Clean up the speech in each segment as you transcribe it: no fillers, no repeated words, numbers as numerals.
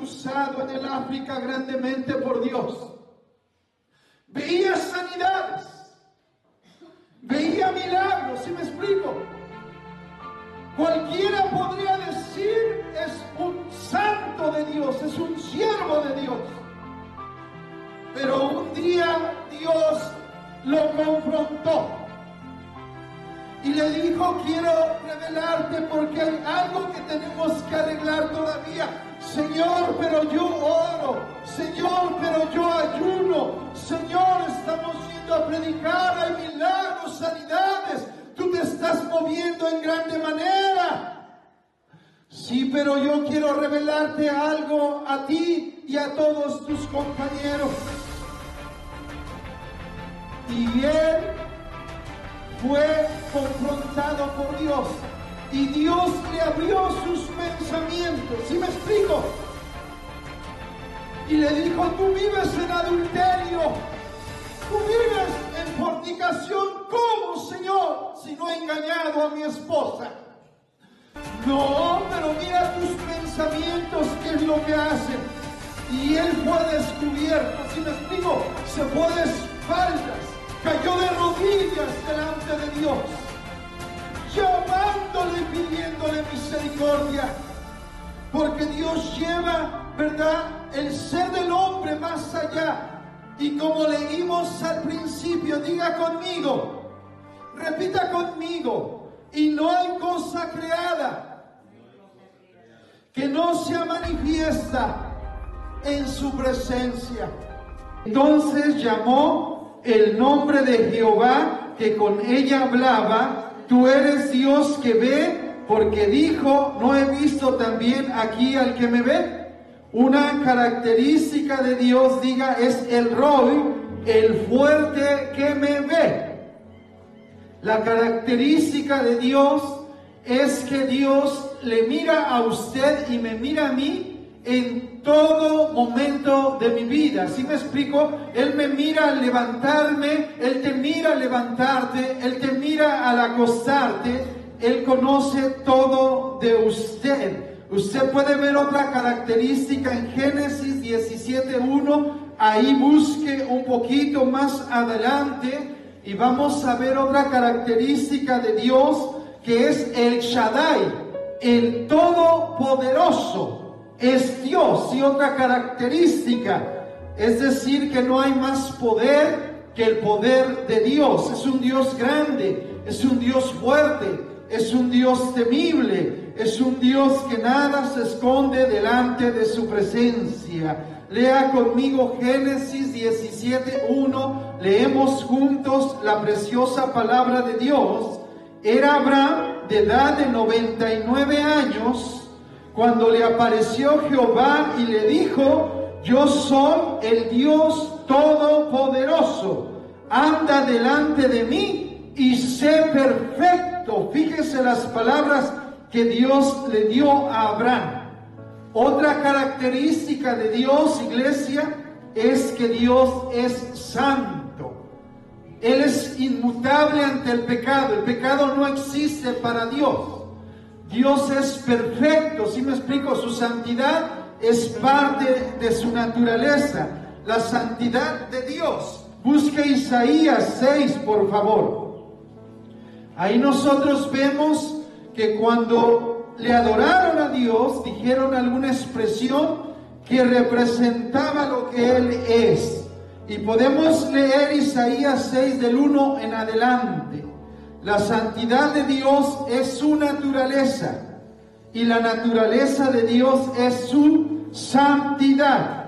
usado en el África grandemente por Dios. Veía sanidades, veía milagros, ¿sí me explico? Cualquiera podría decir, es un santo de Dios, es un siervo de Dios. Pero un día Dios lo confrontó y le dijo: quiero revelarte porque hay algo que tenemos que arreglar todavía. Señor, pero yo oro. Señor, pero yo ayuno. Señor, estamos yendo a predicar, hay milagros, sanidades. Tú te estás moviendo en grande manera. Sí, pero yo quiero revelarte algo a ti y a todos tus compañeros. Y él fue confrontado por Dios. Y Dios le abrió sus pensamientos. ¿Sí me explico? Y le dijo: tú vives en adulterio. Tú vives en fornicación. ¿Cómo, Señor? Si no he engañado a mi esposa. No, pero mira tus pensamientos, qué es lo que hacen. Y él fue descubierto. ¿Sí me explico? Se fue de espaldas. Cayó de rodillas delante de Dios, llamándole y pidiéndole misericordia, porque Dios lleva, ¿verdad?, el ser del hombre más allá. Y como leímos al principio, diga conmigo, repita conmigo: y no hay cosa creada que no sea manifiesta en su presencia. Entonces llamó el nombre de Jehová que con ella hablaba: tú eres Dios que ve, porque dijo: no he visto también aquí al que me ve. Una característica de Dios, diga, es el Roy, el fuerte que me ve. La característica de Dios es que Dios le mira a usted y me mira a mí en todo momento de mi vida. ¿Sí me explico? Él me mira al levantarme, Él te mira al levantarte, Él te mira al acostarte. Él conoce todo de usted. Usted puede ver otra característica en Génesis 17:1. Ahí busque un poquito más adelante y vamos a ver otra característica de Dios, que es el Shaddai, el Todopoderoso. Es Dios. Y otra característica, es decir, que no hay más poder que el poder de Dios. Es un Dios grande, es un Dios fuerte, es un Dios temible, es un Dios que nada se esconde delante de su presencia. Lea conmigo Génesis 17:1. Leemos juntos la preciosa palabra de Dios. Era Abraham de edad de 99 años cuando le apareció Jehová y le dijo: yo soy el Dios Todopoderoso, anda delante de mí y sé perfecto. Fíjese las palabras que Dios le dio a Abraham. Otra característica de Dios, iglesia, es que Dios es santo. Él es inmutable ante el pecado. El pecado no existe para Dios. Dios es perfecto. ¿Sí me explico? Su santidad es parte de su naturaleza. La santidad de Dios. Busque Isaías 6, por favor. Ahí nosotros vemos que cuando le adoraron a Dios, dijeron alguna expresión que representaba lo que Él es. Y podemos leer Isaías 6 del 1 en adelante. La santidad de Dios es su naturaleza, y la naturaleza de Dios es su santidad.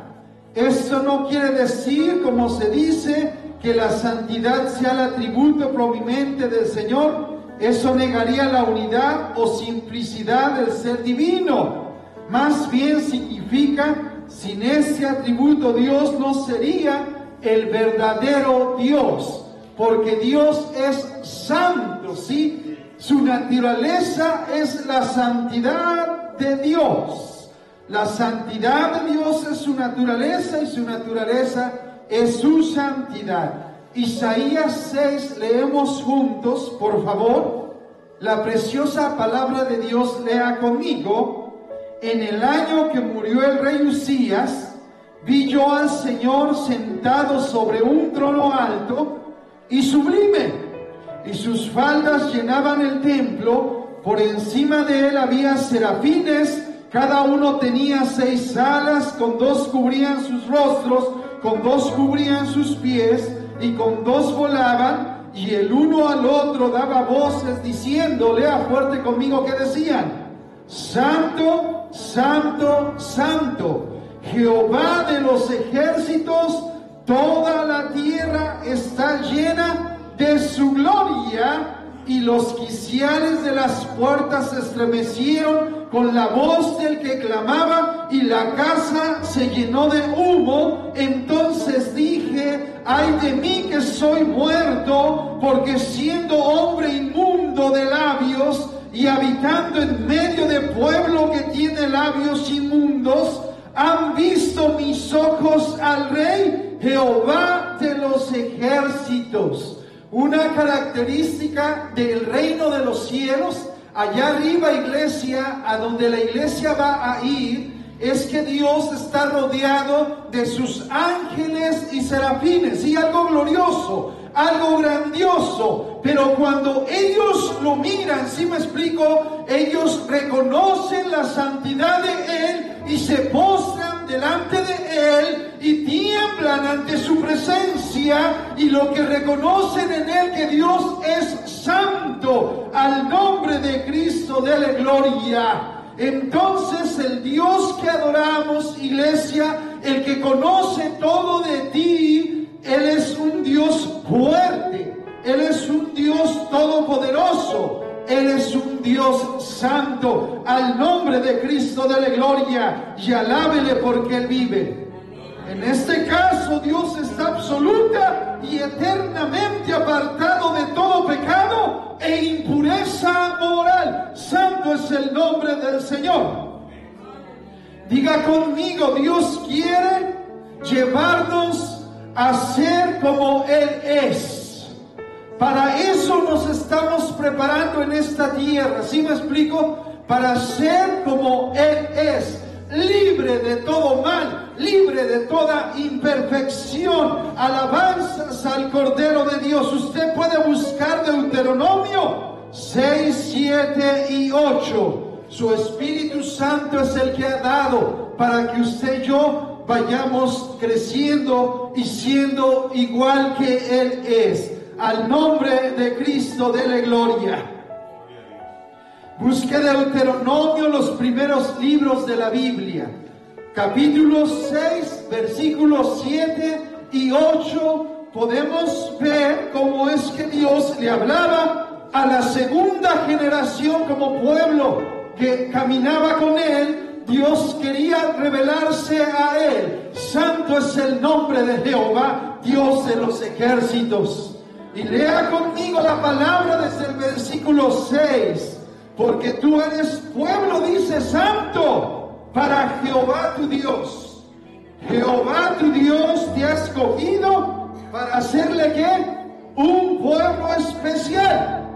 Esto no quiere decir, como se dice, que la santidad sea el atributo prominente del Señor. Eso negaría la unidad o simplicidad del ser divino. Más bien significa, sin ese atributo Dios no sería el verdadero Dios, porque Dios es santo, ¿sí? Su naturaleza es la santidad de Dios. La santidad de Dios es su naturaleza y su naturaleza es su santidad. Isaías 6, leemos juntos, por favor. La preciosa palabra de Dios, lea conmigo. en el año que murió el rey Uzías, vi yo al Señor sentado sobre un trono alto y sublime, y sus faldas llenaban el templo. Por encima de él había serafines, cada uno tenía 6 alas, con 2 cubrían sus rostros, con 2 cubrían sus pies, y con 2 volaban, y el uno al otro daba voces diciendo, lea fuerte conmigo, que decían: Santo, Santo, Santo, Jehová de los ejércitos, toda la tierra está llena de su gloria. Y los quiciales de las puertas se estremecieron con la voz del que clamaba, y la casa se llenó de humo. Entonces dije: ay de mí que soy muerto, porque siendo hombre inmundo de labios y habitando en medio de pueblo que tiene labios inmundos, han visto mis ojos al Rey, Jehová de los ejércitos. Una característica del reino de los cielos, allá arriba, iglesia, a donde la iglesia va a ir, es que Dios está rodeado de sus ángeles y serafines, y algo glorioso, algo grandioso. Pero cuando ellos lo miran, ¿sí me explico? Ellos reconocen la santidad de Él y se postran delante de Él y tiemblan ante su presencia, y lo que reconocen en Él, que Dios es santo, al nombre de Cristo dele gloria. Entonces el Dios que adoramos, iglesia, el que conoce todo de ti, Él es un Dios fuerte, Él es un Dios todopoderoso, Él es un Dios santo. Al nombre de Cristo dele gloria y alábele porque Él vive. En este caso, Dios está absoluta y eternamente apartado de todo pecado e impureza moral. Santo es el nombre del Señor. Diga conmigo: Dios quiere llevarnos a ser como Él es. Para eso nos estamos preparando en esta tierra. ¿Sí me explico? Para ser como Él es, libre de todo mal, libre de toda imperfección. Alabanzas al Cordero de Dios. Usted puede buscar Deuteronomio 6, 7 y 8. Su Espíritu Santo es el que ha dado para que usted y yo vayamos creciendo y siendo igual que Él es. Al nombre de Cristo dele gloria. Busque Deuteronomio, los primeros libros de la Biblia, capítulo 6, versículos 7 y 8. Podemos ver cómo es que Dios le hablaba a la segunda generación como pueblo que caminaba con Él. Dios quería revelarse a Él. Santo es el nombre de Jehová, Dios de los ejércitos. Y lea conmigo la palabra desde el versículo 6. Porque tú eres pueblo, dice, santo para Jehová tu Dios. Jehová tu Dios te ha escogido para hacerle ¿qué? Un pueblo especial,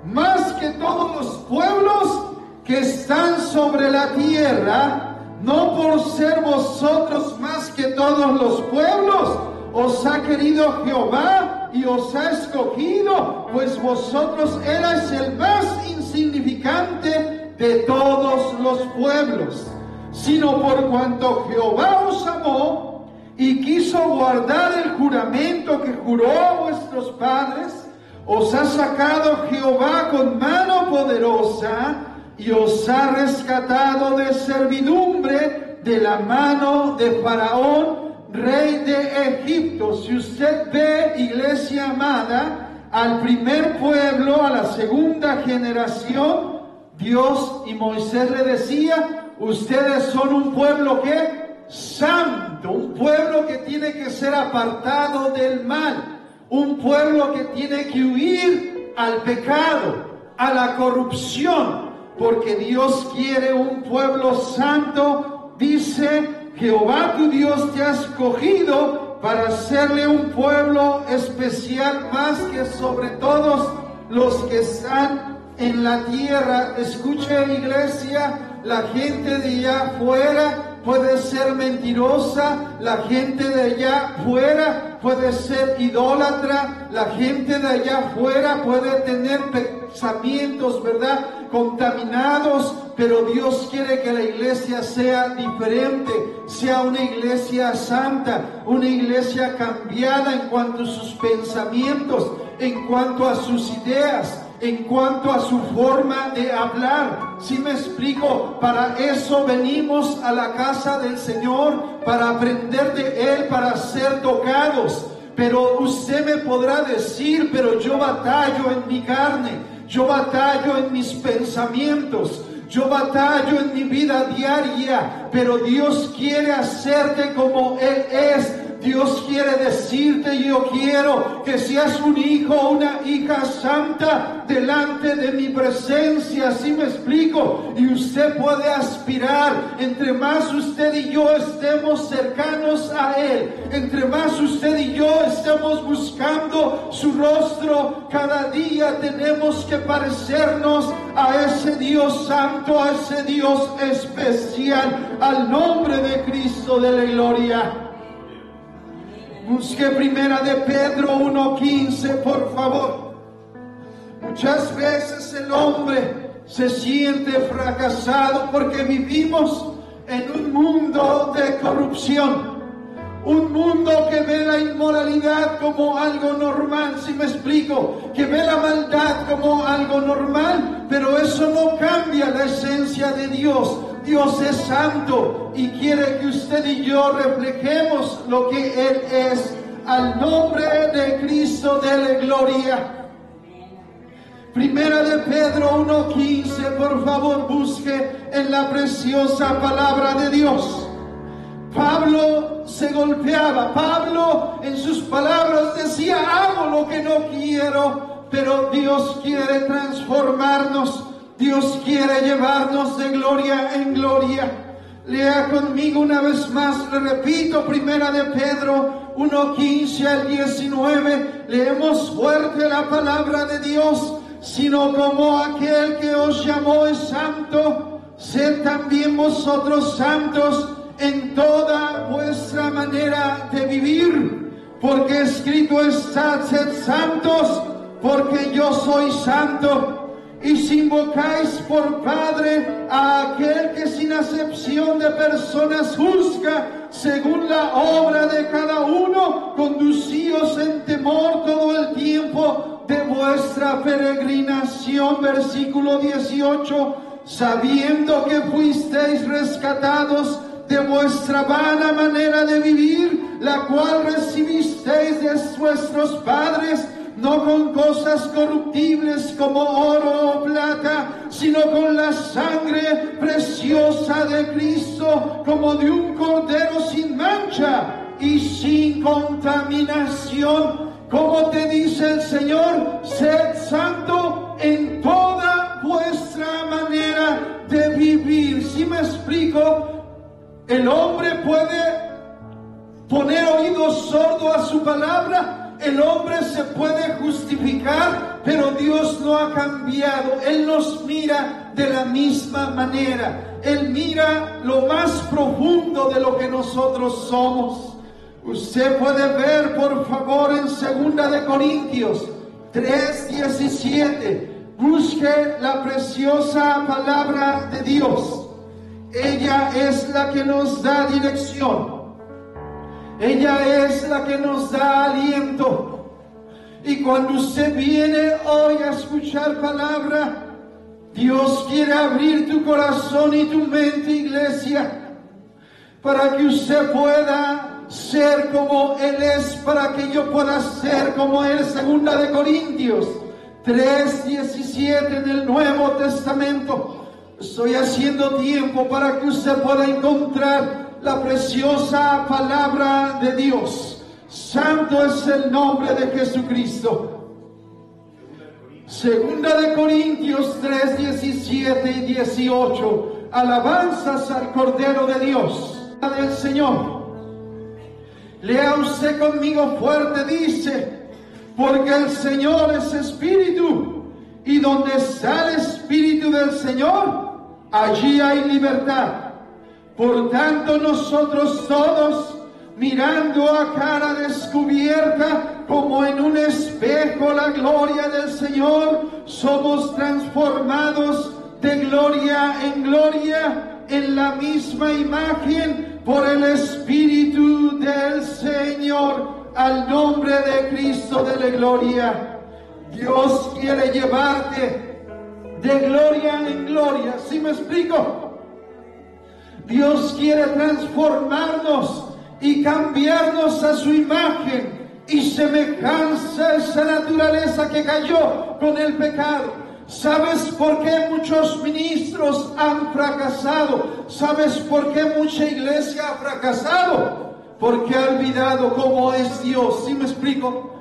más que todos los pueblos que están sobre la tierra. No por ser vosotros más que todos los pueblos, os ha querido Jehová y os ha escogido, pues vosotros erais el más insignificante de todos los pueblos, sino por cuanto Jehová os amó y quiso guardar el juramento que juró a vuestros padres, os ha sacado Jehová con mano poderosa y os ha rescatado de servidumbre de la mano de Faraón, rey de Egipto. Si usted ve, iglesia amada, al primer pueblo, a la segunda generación, Dios y Moisés le decía: ustedes son un pueblo que santo, un pueblo que tiene que ser apartado del mal, un pueblo que tiene que huir al pecado, a la corrupción, porque Dios quiere un pueblo santo. Dice: Jehová tu Dios te ha escogido para hacerle un pueblo especial, más que sobre todos los que están en la tierra. Escuche, iglesia, la gente de allá afuera puede ser mentirosa, la gente de allá afuera puede ser idólatra, la gente de allá afuera puede tener pensamientos, ¿verdad?, contaminados, pero Dios quiere que la iglesia sea diferente, sea una iglesia santa, una iglesia cambiada en cuanto a sus pensamientos, en cuanto a sus ideas, en cuanto a su forma de hablar. ¿Sí me explico? Para eso venimos a la casa del Señor, para aprender de Él, para ser tocados. Pero usted me podrá decir, pero yo batallo en mi carne, yo batallo en mis pensamientos, yo batallo en mi vida diaria, pero Dios quiere hacerte como Él es. Dios quiere decirte, yo quiero que seas un hijo o una hija santa delante de mi presencia. ¿Sí me explico? Y usted puede aspirar, entre más usted y yo estemos cercanos a Él, entre más usted y yo estemos buscando su rostro, cada día tenemos que parecernos a ese Dios santo, a ese Dios especial, al nombre de Cristo de la gloria. Busque primera de Pedro 1:15, por favor. Muchas veces el hombre se siente fracasado porque vivimos en un mundo de corrupción. Un mundo que ve la inmoralidad como algo normal, ¿sí me explico? Que ve la maldad como algo normal, pero eso no cambia la esencia de Dios. Dios es santo y quiere que usted y yo reflejemos lo que Él es, al nombre de Cristo de la gloria. Primera de Pedro 1:15, por favor, busque en la preciosa palabra de Dios. Pablo se golpeaba, Pablo en sus palabras decía, hago lo que no quiero, pero Dios quiere transformarnos, Dios quiere llevarnos de gloria en gloria. Lea conmigo una vez más, le repito, primera de Pedro 1:15 al 19, leemos fuerte la palabra de Dios, sino como aquel que os llamó es santo, sed también vosotros santos en toda vuestra manera de vivir, porque escrito está, sed santos, porque yo soy santo. Y si invocáis por Padre a aquel que sin acepción de personas juzga según la obra de cada uno, conducíos en temor todo el tiempo de vuestra peregrinación. Versículo 18, sabiendo que fuisteis rescatados de vuestra vana manera de vivir, la cual recibisteis de vuestros padres, no con cosas corruptibles como oro o plata, sino con la sangre preciosa de Cristo, como de un cordero sin mancha y sin contaminación. Como te dice el Señor, sed santo en toda vuestra manera de vivir. ¿Sí me explico? El hombre puede poner oídos sordos a su palabra, el hombre se puede justificar, pero Dios no ha cambiado. Él nos mira de la misma manera. Él mira lo más profundo de lo que nosotros somos. Usted puede ver, por favor, en 2 de Corintios 3:17. Busque la preciosa palabra de Dios. Ella es la que nos da dirección. Ella es la que nos da aliento. Y cuando usted viene hoy a escuchar palabra, Dios quiere abrir tu corazón y tu mente, iglesia, para que usted pueda ser como Él es, para que yo pueda ser como Él. 2 de Corintios 3:17 en el Nuevo Testamento. Estoy haciendo tiempo para que usted pueda encontrar la preciosa palabra de Dios. Santo es el nombre de Jesucristo. 2 de Corintios 3:17 y 18. Alabanzas al Cordero de Dios, del Señor. Lea usted conmigo fuerte, dice, porque el Señor es espíritu, y donde está el espíritu del Señor, allí hay libertad. Por tanto, nosotros todos, mirando a cara descubierta, como en un espejo la gloria del Señor, somos transformados de gloria en gloria en la misma imagen por el Espíritu del Señor, al nombre de Cristo de la gloria. Dios quiere llevarte de gloria en gloria. ¿Sí me explico? Dios quiere transformarnos y cambiarnos a su imagen y semejanza, esa naturaleza que cayó con el pecado. ¿Sabes por qué muchos ministros han fracasado? ¿Sabes por qué mucha iglesia ha fracasado? Porque ha olvidado cómo es Dios. ¿Sí me explico?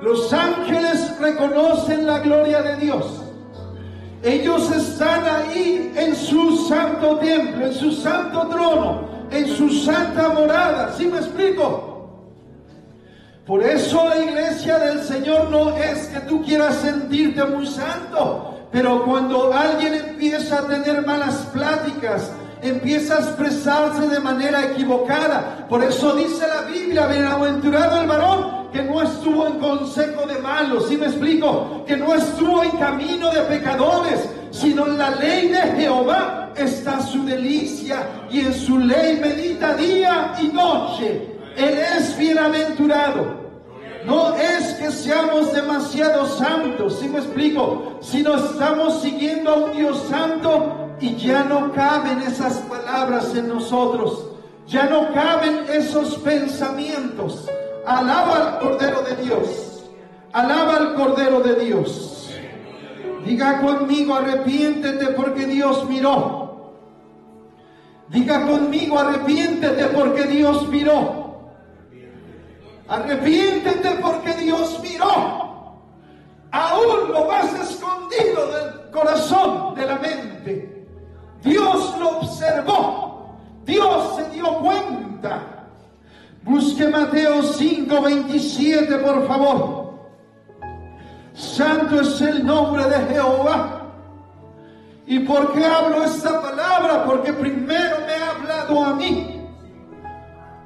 Los ángeles reconocen la gloria de Dios. Ellos están ahí en su santo templo, en su santo trono, en su santa morada. ¿Sí me explico? Por eso la iglesia del Señor no es que tú quieras sentirte muy santo, pero cuando alguien empieza a tener malas pláticas, empieza a expresarse de manera equivocada. Por eso dice la Biblia: bienaventurado el varón que no estuvo en consejo de malos. ¿Sí me explico? Que no estuvo en camino de pecadores, sino en la ley de Jehová está su delicia, y en su ley medita día y noche. Él es bienaventurado. No es que seamos demasiado santos, ¿sí me explico? Sino estamos siguiendo a un Dios santo y ya no caben esas palabras en nosotros. Ya no caben esos pensamientos. Alaba al Cordero de Dios. Alaba al Cordero de Dios. Diga conmigo: arrepiéntete porque Dios miró. Diga conmigo: arrepiéntete porque Dios miró. Arrepiéntete porque Dios miró. Aún lo más escondido del corazón, de la mente, Dios lo observó. Dios se dio cuenta. Busque Mateo 5:27, por favor. Santo es el nombre de Jehová. ¿Y por qué hablo esta palabra? Porque primero me ha hablado a mí.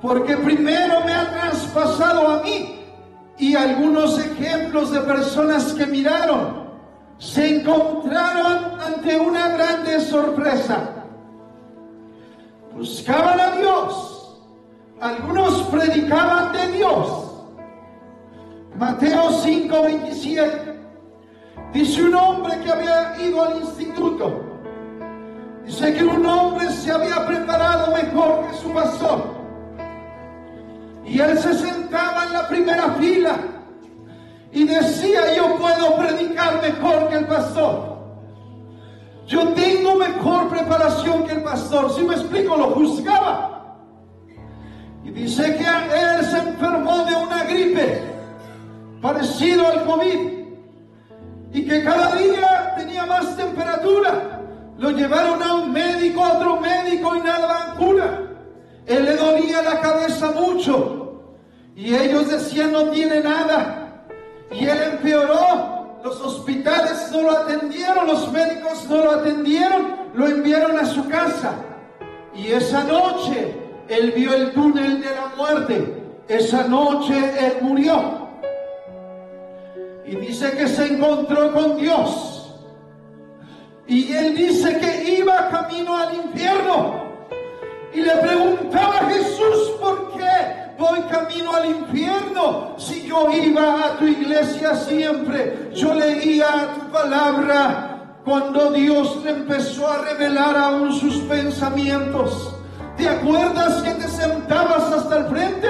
Porque primero me ha traspasado a mí. Y algunos ejemplos de personas que miraron se encontraron ante una grande sorpresa. Buscaban a Dios. Algunos predicaban de Dios. Mateo 5:27. Dice un hombre que había ido al instituto. Dice que un hombre se había preparado mejor que su pastor. Y él se sentaba en la primera fila y decía: yo puedo predicar mejor que el pastor. Yo tengo mejor preparación que el pastor. ¿Sí me explico? Lo juzgaba. Y dice que él se enfermó de una gripe parecido al COVID. Y que cada día tenía más temperatura. Lo llevaron a un médico, a otro médico, y nada daban cura. Él le dolía la cabeza mucho. Y ellos decían: no tiene nada. Y él empeoró. Los hospitales no lo atendieron, los médicos no lo atendieron, lo enviaron a su casa. Y esa noche él vio el túnel de la muerte. Esa noche él murió. Y dice que se encontró con Dios. Y él dice que iba camino al infierno. Y le preguntaba a Jesús: ¿por qué voy camino al infierno? Si yo iba a tu iglesia siempre, yo leía tu palabra. Cuando Dios le empezó a revelar aún sus pensamientos. ¿Te acuerdas que te sentabas hasta el frente?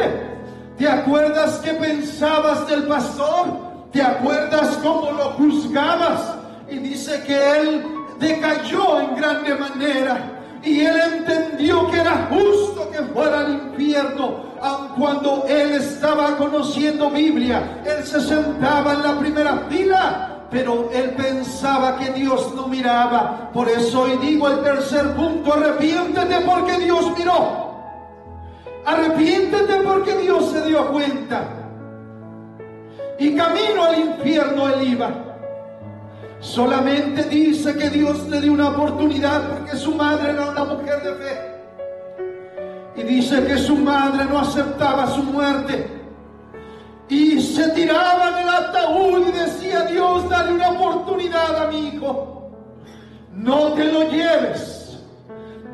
¿Te acuerdas que pensabas del pastor? ¿Te acuerdas cómo lo juzgabas? Y dice que él decayó en grande manera. Y él entendió que era justo que fuera al infierno. Aun cuando él estaba conociendo Biblia, él se sentaba en la primera fila, pero él pensaba que Dios no miraba. Por eso hoy digo el tercer punto: arrepiéntete porque Dios miró. Arrepiéntete porque Dios se dio cuenta. Y camino al infierno él iba. Solamente dice que Dios le dio una oportunidad porque su madre era una mujer de fe. Y dice que su madre no aceptaba su muerte. Y se tiraba en el ataúd y decía: Dios, dale una oportunidad a mi hijo. No te lo lleves.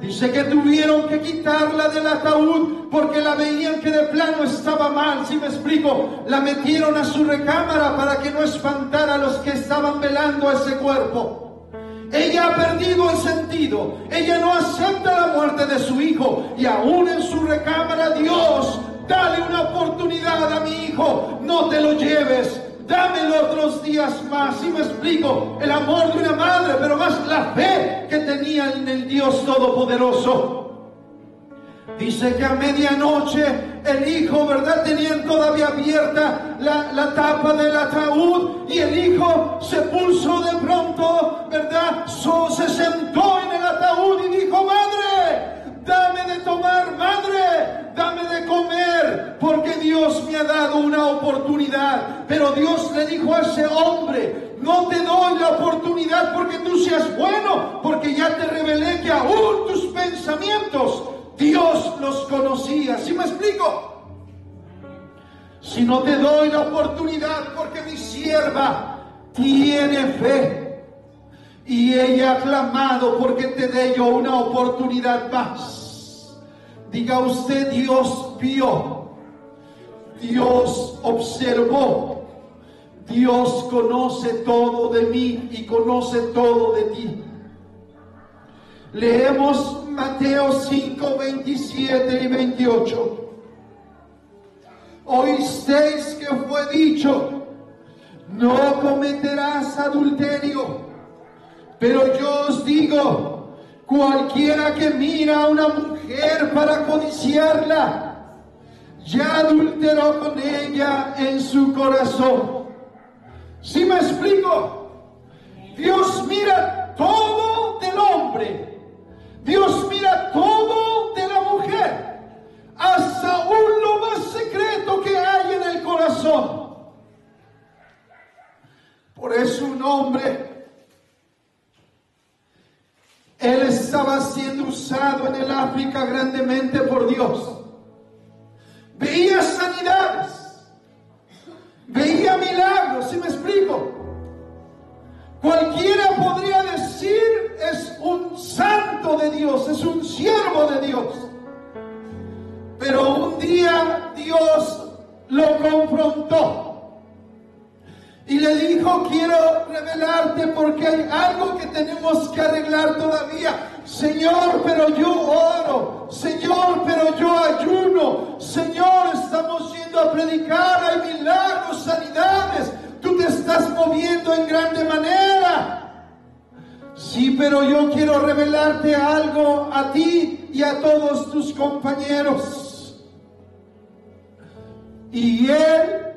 Dice que tuvieron que quitarla del ataúd porque la veían que de plano estaba mal. ¿Sí me explico? La metieron a su recámara para que no espantara a los que estaban velando a ese cuerpo. Ella ha perdido el sentido. Ella no acepta la muerte de su hijo. Y aún en su recámara: Dios, dale una oportunidad a mi hijo. No te lo lleves. Dámelo otros días más. ¿Sí me explico? El amor de una madre, pero más la fe que tenía en el Dios Todopoderoso. Dice que a medianoche el hijo, ¿verdad? Tenían todavía abierta la tapa del ataúd y el hijo se puso de pronto, ¿verdad? Se sentó en el ataúd y dijo: madre, dame de tomar, madre, dame de comer, porque Dios me ha dado una oportunidad. Pero Dios le dijo a ese hombre: no te doy la oportunidad porque tú seas bueno, porque ya te revelé que aún tus pensamientos Dios los conocía. ¿Sí me explico? Si no te doy la oportunidad porque mi sierva tiene fe y ella ha clamado porque te dé yo una oportunidad más. Diga usted: Dios vio, Dios observó, Dios conoce todo de mí y conoce todo de ti. Leemos Mateo 5, 27 y 28. Oísteis que fue dicho: no cometerás adulterio. Pero yo os digo: cualquiera que mira a una mujer para codiciarla, ya adulteró con ella en su corazón. ¿Sí me explico? Dios mira todo del hombre. Dios mira todo de la mujer, hasta aún lo más secreto que hay en el corazón. Por eso un hombre, él estaba siendo usado en el África grandemente por Dios. Veía sanidades, veía milagros. ¿Sí me explico? Cualquiera podría decir: es un santo de Dios, es un siervo de Dios. Pero un día Dios lo confrontó y le dijo: quiero revelarte porque hay algo que tenemos que arreglar todavía. Señor, pero yo oro. Señor, pero yo ayuno. Señor, estamos yendo a predicar, hay milagros, sanidades. Tú te estás moviendo en grande manera. Sí, pero yo quiero revelarte algo a ti y a todos tus compañeros. Y él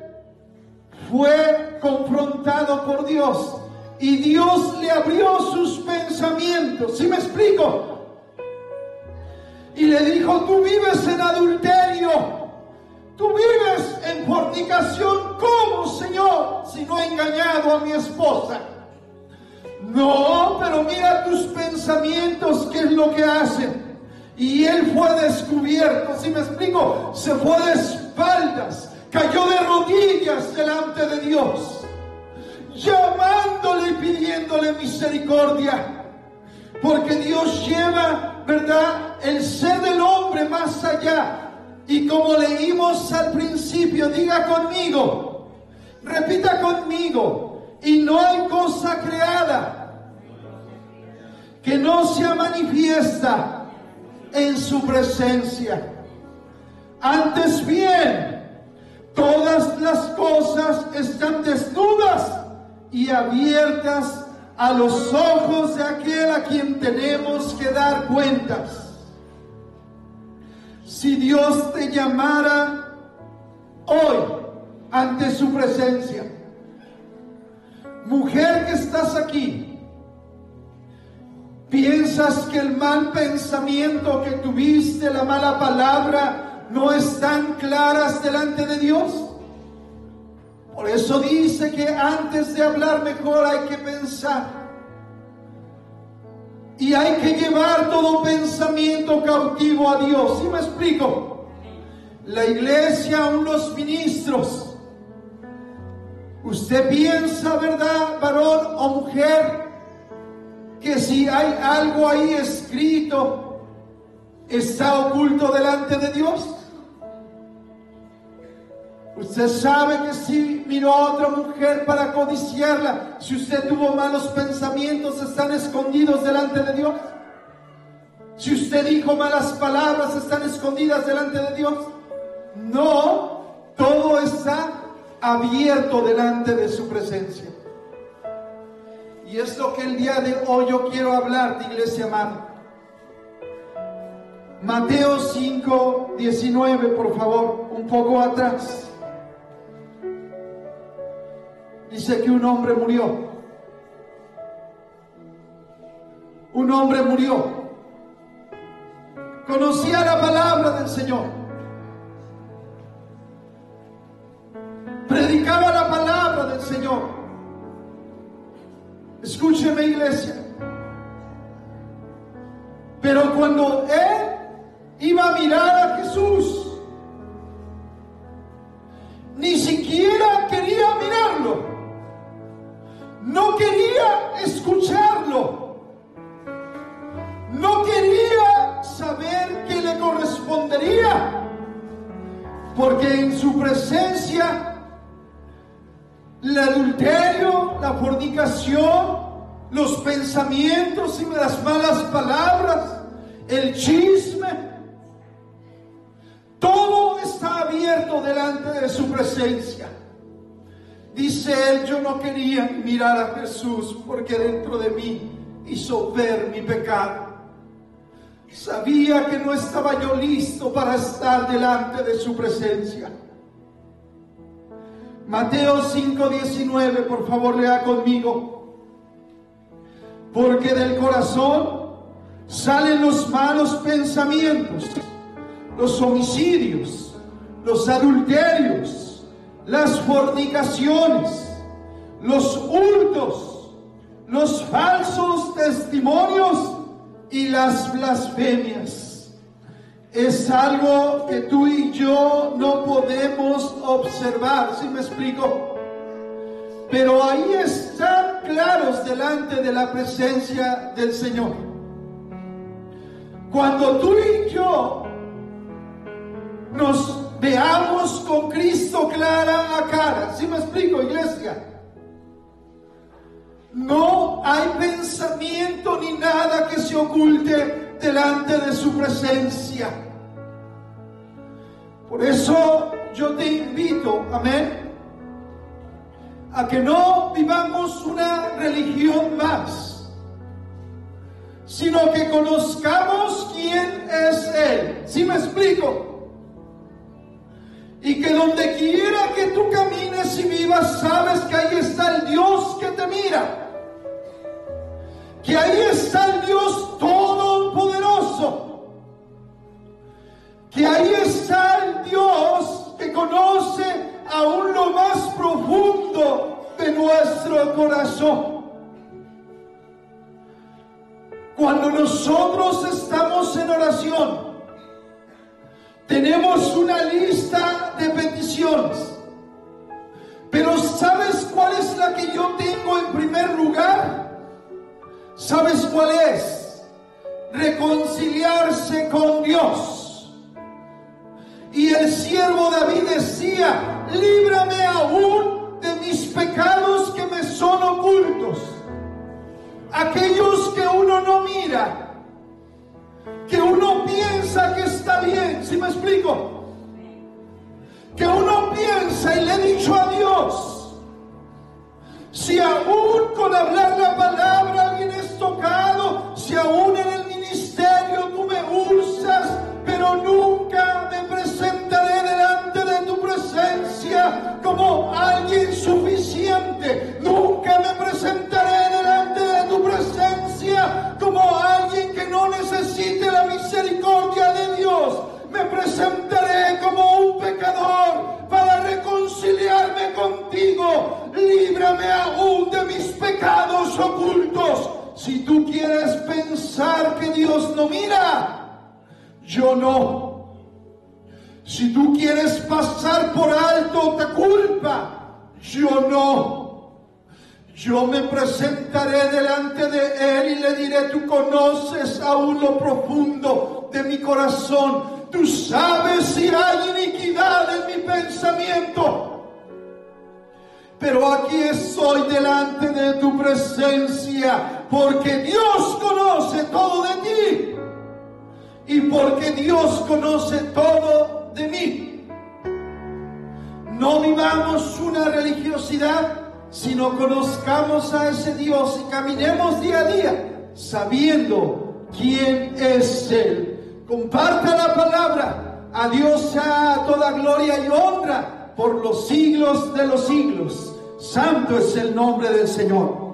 fue confrontado por Dios y Dios le abrió sus pensamientos. ¿Sí me explico? Y le dijo: tú vives en adulterio. Tú vives en fornicación. ¿Cómo, Señor, si no he engañado a mi esposa? No, pero mira tus pensamientos, ¿qué es lo que hacen? Y él fue descubierto. ¿Sí me explico? Se fue de espaldas, cayó de rodillas delante de Dios, llamándole y pidiéndole misericordia. Porque Dios lleva, ¿verdad?, el ser del hombre más allá. Y como leímos al principio, diga conmigo, repita conmigo: y no hay cosa creada que no sea manifiesta en su presencia. Antes bien, todas las cosas están desnudas y abiertas a los ojos de aquel a quien tenemos que dar cuentas. Si Dios te llamara hoy ante su presencia, mujer que estás aquí, ¿piensas que el mal pensamiento que tuviste, la mala palabra, no están claras delante de Dios? Por eso dice que antes de hablar mejor hay que pensar. Y hay que llevar todo pensamiento cautivo a Dios. ¿Sí me explico? La iglesia, aún los ministros. Usted piensa, ¿verdad, varón o mujer, que si hay algo ahí escrito, está oculto delante de Dios? Usted sabe que si miró a otra mujer para codiciarla, si usted tuvo malos pensamientos, están escondidos delante de Dios. Si usted dijo malas palabras, están escondidas delante de Dios. No, todo está abierto delante de su presencia. Y es lo que el día de hoy yo quiero hablar, iglesia amada. Mateo 5:19, por favor, un poco atrás. Dice que un hombre murió. Un hombre murió. Conocía la palabra del Señor. Predicaba la palabra del Señor. Escúcheme, iglesia. Pero cuando él iba a mirar a Jesús, ni siquiera quería mirarlo. No quería escucharlo. No quería saber qué le correspondería. Porque en su presencia, el adulterio, la fornicación, los pensamientos y las malas palabras, el chisme, todo está abierto delante de su presencia. Dice él, yo no quería mirar a Jesús porque dentro de mí hizo ver mi pecado. Sabía que no estaba yo listo para estar delante de su presencia. Mateo 5:19, por favor, lea conmigo. Porque del corazón salen los malos pensamientos, los homicidios, los adulterios, las fornicaciones, los hurtos, los falsos testimonios y las blasfemias. Es algo que tú y yo no podemos observar, ¿sí me explico? Pero ahí están claros delante de la presencia del Señor. Cuando tú y yo nos veamos con Cristo cara a cara, ¿sí me explico, iglesia? No hay pensamiento ni nada que se oculte delante de su presencia. Por eso yo te invito, amén, a que no vivamos una religión más, sino que conozcamos quién es Él. ¿Sí me explico? Y que donde quiera que tú camines y vivas, sabes que ahí está el Dios que te mira. Que ahí está el Dios todopoderoso. Que ahí está el Dios que conoce aún lo más profundo de nuestro corazón. Cuando nosotros estamos en oración, tenemos una lista de peticiones. Pero ¿sabes cuál es la que yo tengo en primer lugar? ¿Sabes cuál es? Reconciliarse con Dios. Y el siervo David decía, líbrame aún de mis pecados que me son ocultos. Aquellos que uno no mira, que uno piensa que está bien, ¿sí me explico? Que uno piensa, y le he dicho a Dios, si aún con hablar la palabra alguien es tocado, si aún en el ministerio tú me usas, pero nunca me presentaré delante de tu presencia como alguien suficiente, nunca me presentaré delante de tu presencia como alguien que no necesite la misericordia de Dios. Me presentaré como un pecador para reconciliarme contigo. líbrame aún de mis pecados ocultos. Si tú quieres pensar que Dios no mira, yo no. Si tú quieres pasar por alto tu culpa, yo no. Yo me presentaré delante de Él y le diré: tú conoces aún lo profundo de mi corazón. Tú sabes si hay iniquidad en mi pensamiento. Pero aquí estoy delante de tu presencia, porque Dios conoce todo de ti y porque Dios conoce todo de mí. No vivamos una religiosidad, sino conozcamos a ese Dios y caminemos día a día sabiendo quién es Él. Comparta la palabra. A Dios sea toda gloria y honra por los siglos de los siglos. Santo es el nombre del Señor.